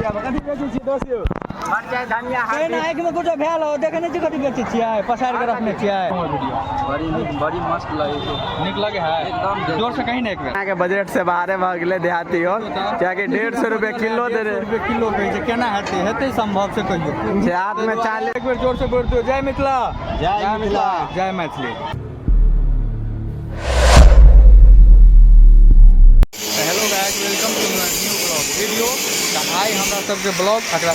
कथी बेचै छी दोस्त? मरचाई धनिया केना आँखि में कुछ भेल हो देखे नहीं छी कथी बेचै छियै पसार के रखने छियै बड़ी मस्त लगे छै नीक लगे है एकदम जोर से कहीं नहीं एक बेर के बजट से बाहर भ गेलै देहाती हो क्या कि 150 रुपए किलो दे रहे किलो कहै छै केना हेतै हेतै संभव से कहियो छै हाथ में 40 एक बेर जोर से बोल दियो जय मिथिला जय मिथिला जय Maithili. Hello guys welcome to new blog video. आई हमरा सबके ब्लॉग एकरा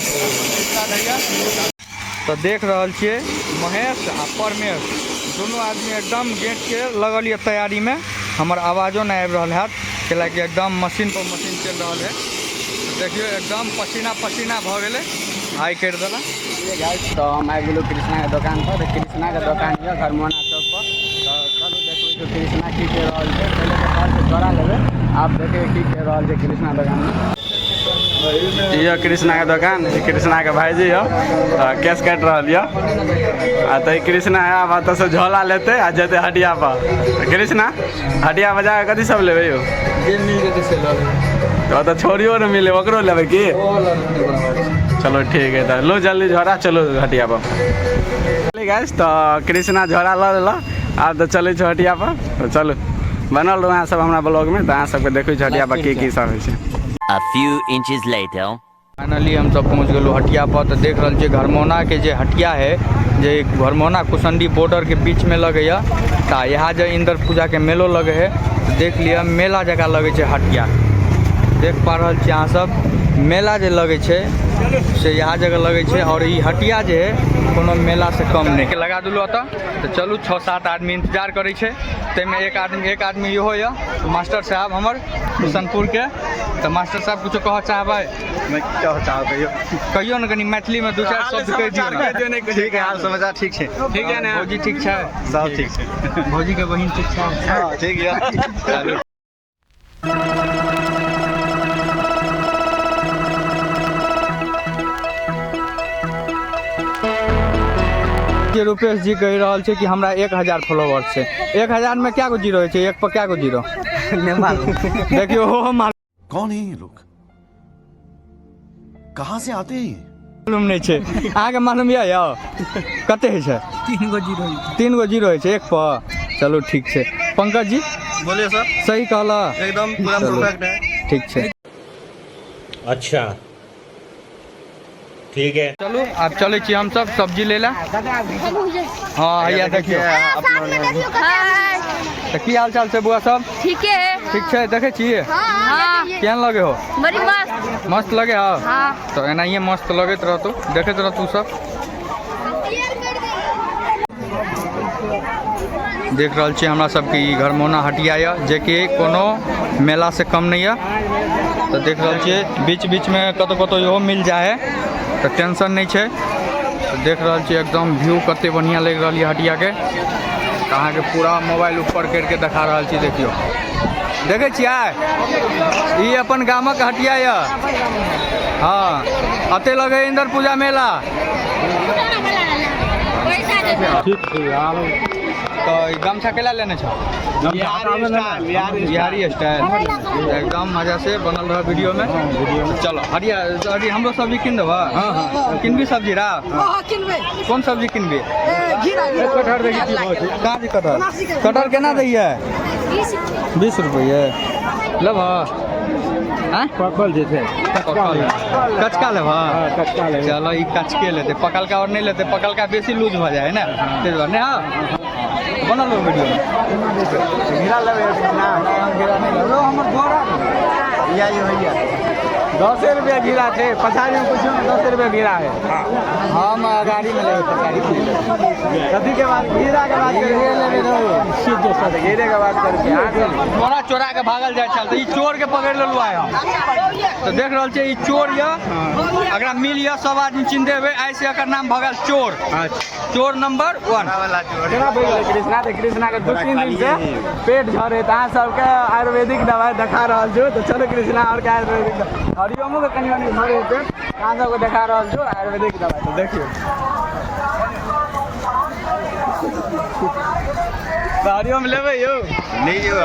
तो देख रहल छियै महेश आ परमेश दोनों आदमी एकदम गेट के लगल ये तैयारी में। हमर आवाजो नहीं आबि रहल है कैलाकि एकदम मशीन पर मशीन चल रहा है। तो देखियो एकदम पसीना पसीना भ गेले आई कर देला। तो हम आबि गेलहुँ कृष्णा के दुकान पर। कृष्णा के दुकान है घरमोना चौक पर। तो चलू देखबै कृष्णा की कह रहा है पहले तो घर से जोड़ा लेबै आप देखिए की कह रहा है कृष्णा दुकान में। ये कृष्णा के दुकान कृष्णा के भाईजी हो केस काट रहा है तो कृष्णा है अब तो से झोला लेते आ जते हटिया पर। कृष्णा हटिया पर जाके कथी सब लेबै यो तो छोड़ियो न मिले ओकरो लेबै की? चलो ठीक है तो लो जल्दी झोरा चलो हटिया पर। गाइस तो कृष्णा झोरा ल लेला आब तो चले छ हटिया पर। तो चलो बनल रहो अहाँ सब हमरा ब्लॉग में तो अहाँ सबके देखै छ हटिया पर की सब होइ छै। A few inches later. Finally हम सब पहुँच गए हटिया पर। तो देख रहे घरमोना के जे हटिया है जे घरमोना कुसंडी बॉर्डर के बीच में लगे तो यहाँ जो इंद्र पूजा के मेलो लगे है तो देख लिया मेला जगह लगे है हटिया। देख पा रहे अहाँ सब मेला जो लगे से यहाँ जगह लगे और ये हटिया जो है कोनो मेला से कम नहीं लगा दिलो। तो चलू 6-7 आदमी इंतजार करे में एक आदमी इहो है मास्टर साहब हमर किशनपुर के। तो मास्टर साहब कुछ कह चाहबै? कहियो न कनी मैथिली में 2-4 शब्द कह दियो। ठीक है हाल समाचार ठीक है? ठीक है ना भौजी ठीक है सब ठीक है भौजी के बहिन ठीक है? हां ठीक है। रुपेश जी कह रहा है कि हमरा 1000 फॉलोवर से 1000 में क्या को जीरो है एक पर क्या को जीरो देखियो हो कौन है ये लोग कहाँ से आते हैं मालूम नहीं छे अहाँ के मालूम या कते है 3 गो जीरो है एक पर। चलो ठीक है पंकज जी बोलिए सर। सही कहला एकदम पूरा परफेक्ट है। ठीक है अच्छा ठीक है चलो अब चले छी हम सब सब्जी ले ला। हाँ भैया देखियो तो की हाल चाल से बुआ सब ठीक है देखे छिए केहन लगे हो? बड़ी मस्त मस्त लगे हो हाँ। तो एनाहिए मस्त लगत रहतौ देखत रहतू सब। देख रहल छी हमरा सबके ई घरमोना हटिया या जे कि कोनो मेला से कम नहीं है। तो देख रहल छी बीच बीच में कतो कतो इहो मिल जाए है तो टेंशन नहीं है। तो देख रहल छी एकदम व्यू कते बढ़िया लग रहा है हटिया के। अहाँ के पूरा मोबाइल ऊपर करके दिखा रहा छी देखियो देखे छियै ई अपन गामक हटिया या। हाँ अते लगे इंद्र पूजा मेला ठीक है तो गमछा केला लेने छो? बिहारी स्टाइल एकदम मजा से बनल रहा वीडियो में। चलो हरिया हमरो सब्जी किन देबा? किनबी सब्जी रा कौन सब्जी किनबी? कटहर केना दैया? 20 रुपये लेबा? पकल जे छै कचका लेबा? चलो ई कचके लेते पकलका और नहीं लेते पकलका बेसी लूज हो जाए ना ते दुआरे हाँ बनल हो वीडियो घेरा लेबै ना घेरा नहीं लो हमर घोड़ा या ये भैया 10 रुपया घेरा है पछाड़ी में पूछो 10 रुपया घेरा है। हम गाड़ी में लेबै पछाड़ी कथी के बाद घेरा के बाद लेबै सीधे घेरे के बाद करके मोरा चोरा के भागल जाय छल त ई चोर के पकड़ लेलु आय हम। तो देख रहल छै ई चोर य अगर मिल य सब आदमी चिन्ह देबै आइ से एकर नाम भगल चोर। चोर नंबर 1 वाला चोर केना भइल कृष्णा के 2-3 दिन से पेट झरे त अहाँ सबके आयुर्वेदिक दवाई दिखा रहल छु। तो चलो कृष्णा और के आयुर्वेदिक हरिओमो के कनी झरे पेट अहाँ सबके दिखा रहल छु आयुर्वेदिक दवाई। तो देखियो हरिओम लेबै यो नहीं यो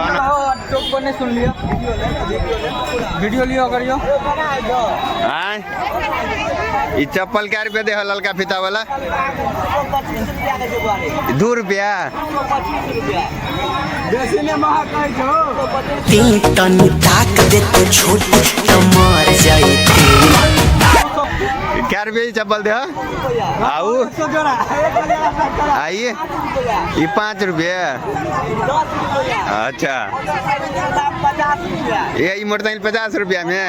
चौक पर नहीं सुन लिया वीडियो लियो करियो। ये चप्पल क्या रुपये दे हो ललका फीता वाला? 2 रुपया। क्या रुपये चप्पल दे हो? आओ आइए, ये 5 रुपये। अच्छा, ये मोटरसाइकिल 50 रुपया में।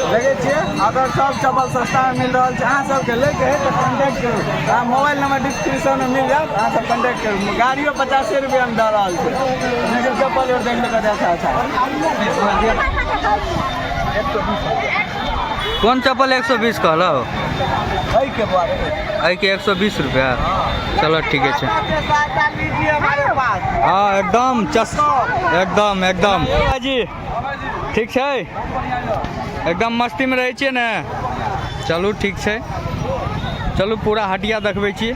देखे छे अगर सब चप्पल सस्ता में मिल रहा है अहाँ सबके लेके है तो कॉन्टैक्ट करू। अहाँ मोबाइल नंबर डिस्क्रिप्शन में मिल जाए, अहाँ सब कॉन्टैक्ट करू। गाड़ियों 50 रुपया में दे रहा है। चप्पल और देख लेकर अच्छा। कौन चप्पल 120 कहलो? आई के 120 रुपया। चलो ठीक है। हाँ एकदम एकदम जी ठीक है, एकदम मस्ती में रहे छिए ने। चलू ठीक है, चलू पूरा हटिया देखबै छी।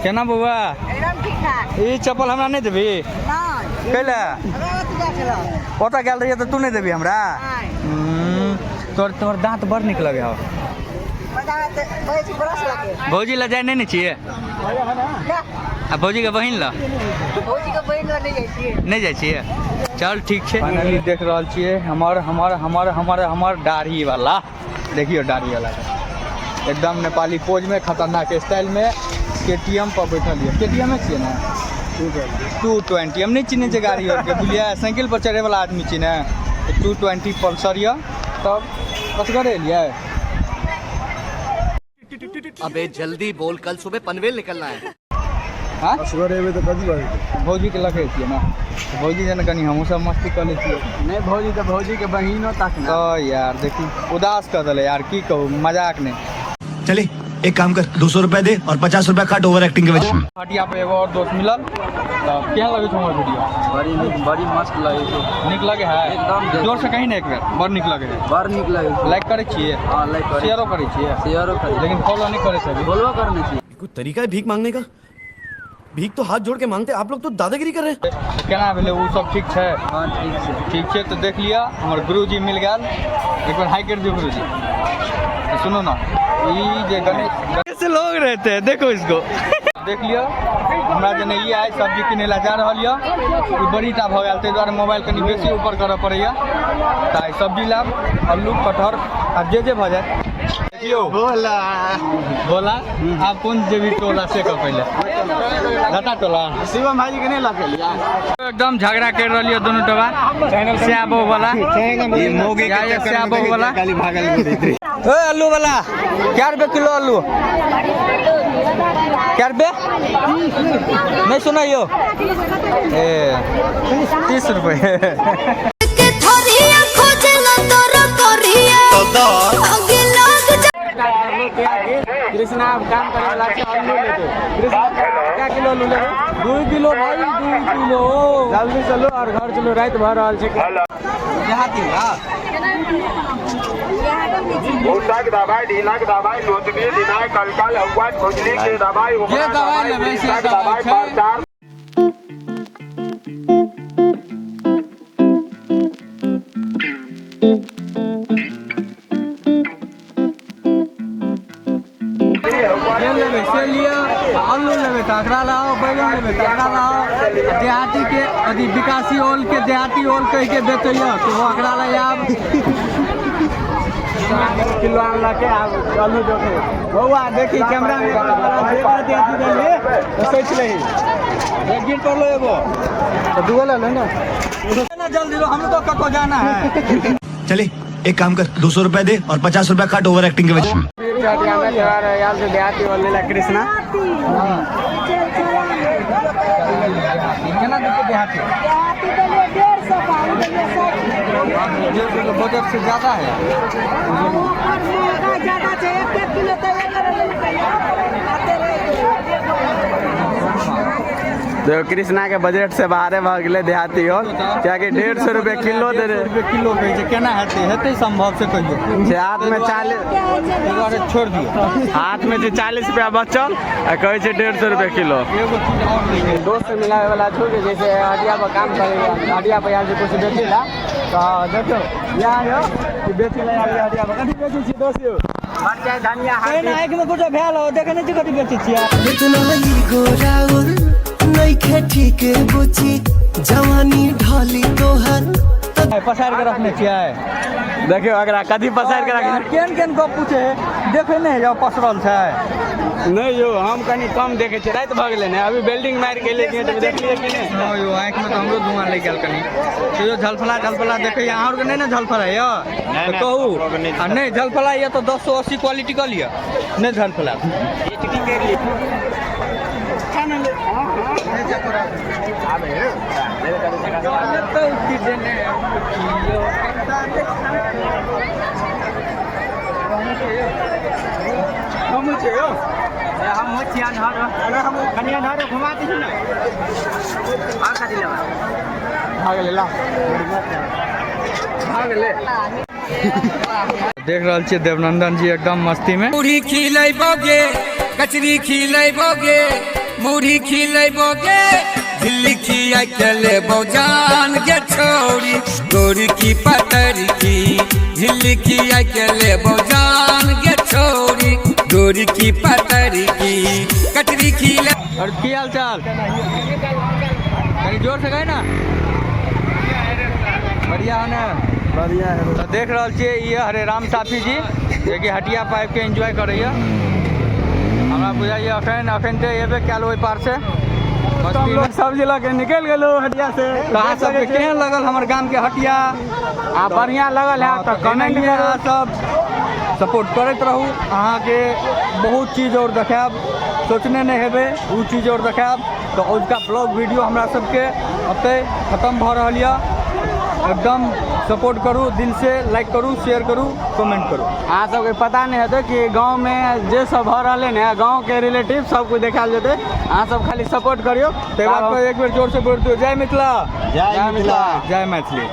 केना बउआ ई चप्पल हमरा नहीं देबी? कैला पता गल रही तो तू नहीं देबी हमरा? तोर दांत बड़ निक लगे हो। भौजी ला जाए नहीं चाहिए? आ भौजी के बहिन ला नहीं जाए छिए? चल ठीक है। फाइनली देख रहा छिए हमार दाढ़ी वाला। देखियो दाढ़ी वाला एकदम नेपाली पोज में, खतरनाक स्टाइल में KTM पर बैठल है। KTM में छिए ना 220। हम नहीं चिन्हे छे गाड़ी और के बुझलिए, साइकिल पर चढ़े वाला आदमी छिए ना। 220 पल्सर या तब कसगरे लिए। अबे जल्दी बोल, कल सुबह पनवेल निकलना है। हाँ भौजी के लगे छिए ना, भौजी जन कनी हमहूँ सब मस्ती कर ले छिए। नहीं भौजी तो भौजी के बहिनो तक ना। तो यार देखी उदास कर दिले यार, की कहूँ, मजाक नहीं। चले एक काम कर, 200 रुपया दे और 50 रुपया काट ओवर एक्टिंग के वजह। हटिया पे एगो और दोस्त मिलल तो क्या लगे छो हमर वीडियो? बड़ी मस्त लगे छो। निक लगे है एकदम, जोर से कहीं ना एक बेर बड़ निक लगे है। बड़ निक लगे। लाइक करे छिए? हां लाइक करे, शेयरो करे छिए, लेकिन फॉलो नहीं करे छे। फॉलो करने चाहिए। कोई तरीका है भीख मांगने का? भीख तो हाथ जोड़ के मांगते, आप लोग तो दादागिरी कर रहे हैं। केना भेले वो सब ठीक है? हां ठीक है तो देख लिया हमर गुरुजी मिल गए। एक बार हाई कर दियो गुरुजी। तो सुनो ना, ये जे गणेश कैसे लोग रहते हैं, देखो इसको। देख लिया हमरा जने ये आए सब्जी किने ला जा रहल या, ई बड़ी टा भ गेल, तै द्वारे मोबाइल कनी बेसी ऊपर करऽ पड़ैया। ताई सब्जी लाब, आलू कटहर आ जे भ जाए। देखियो बोला आप कौन जेबी टोला से कह पहले घाटा टोला शिवम भाई के नहीं लगे लिया। एकदम झगड़ा कर रही दोनों टोला श्याबो वाला, ये मोगे के श्याबो वाला गाली भागल। ओए आलू वाला क्या रुपए किलो आलू? क्या रुपए? नहीं सुनाइयो 30 रुपए। कृष्णा काम करे वाला के आलू लेते। कृष्णा क्या किलो आलू लेबे? 2 किलो भाई, 2 किलो। जल्दी चलो और घर चलो, रात भर रहल छै। यहाँ की भूसाक दवाई, ढीलाक दवाई, लोचनी दिनाय, कलकल, अगवा, खुजली के दवाई, ये दवाई लेबे से दवाई प्रचार। आलू लेबे तकरा लाओ, बैगन लेबे तकरा लाओ। देहाती के अथी विकासी ओल के देहाती ओल कह के बेचैया तो ओकरा ला आब किलो आनला के आलू देखे। बौआ देखी कैमरा में देहाती देले तो सोच लही एक गिन कर लो एगो तो दुगो ले लो ना जल्दी लो, हम तो कको जाना है। चले एक काम कर, 200 रुपया दे और 50 रुपया काट ओवर एक्टिंग के वजह। यार से देहाती वाले ला कृष्णा कितना देते देहाती? बजट से ज्यादा है। जो कृष्णा के बजट से बाहर भाग गए देहाती हो क्या कि 150 रुपये किलो दे रहे किलो कहै छै केना हेतै संभव से कहियो से हाथ में 40 छोड़ दियो हाथ में 40 रुपया बचल आ कहे छै 150 रुपये किलो। एगो चीज और नहीं है दोस्त से मिलावे वाला छू के जैसे हटिया पर काम करेगा हटिया पर यार कुछ बेची ला तो देखो यहाँ हो कि बेची ला हटिया पर कथी बेची छी दोस्त मरचाई धनिया केना आँखि में कुछ भेल हो देखे नहीं छी कथी बेचै छियै इतना ही गोराउर नहीं खे ठीक बुची जवानी ढाली तोहर पसार के रखने छियै देखियो अगर कथी पसार के रखने केन केन गप पूछे देखे नहीं जो पसरल छै नहीं यो हम कनी कम देखे छी रात भ गेले ने अभी बिल्डिंग मार के लेके तो देखलिए कि नहीं हाँ यो आँखि में तो हमरो धुआं लग गेल कनी तो जो झलफला देखे अहाँ और के नहीं ना झलफला ये तो कहू आ नहीं झलफला ये तो 1080 क्वालिटी का लिया नहीं झलफला हम छिया नहर अरे हम कनिया नहर घुमा दी ना आ कथी लेबा भाग ले ला भाग ले देख रहल छियै देवनंदन जी एकदम मस्ती में मुढ़ी खिलैबोगे कचरी खिलैबोगे मुढ़ी खिलैबोगे झिल्ली खिया के लेबो जान गे छोरी गोरी की पतरी की झिल्ली खिया के लेबो जान गे छोरी गोरी की पतरी की कचरी खिले। और की हाल चाल कहीं जोर से गए ना बढ़िया है ना बढ़िया है तो देख रहल छियै ये हरे राम साथी जी जे कि हटिया पाइप के एंजॉय करैया हमरा बुझाइए अखन ते एबे कल ओहि पार से हम लोग सब्जी लगे निकल गेलो हटिया से कहाँ सब के केहन लगल हमर गाम के हटिया आ बढ़िया लगल है तो कमेंट में अहाँ सब सपोर्ट करैत रहू अहाँ के बहुत चीज और देखाब सोचने नहीं हेबे उ चीज और देखाब तो उसका ब्लॉग वीडियो हमरा सबके अतै खत्म भ रहल यऽ एकदम सपोर्ट करू दिल से लाइक करू शेयर करू कमेंट करू। अहाँ सबके पता नहीं हेतै कि गांव में जे सब भ रहले ने गांव के रिलेटिव सब कुछ देखाल जेतै अहाँ सब खाली सपोर्ट करियो। ताहि बात पर एक बेर जोर से बोल दियौ जय मिथिला जय मिथिला जय मैथिली।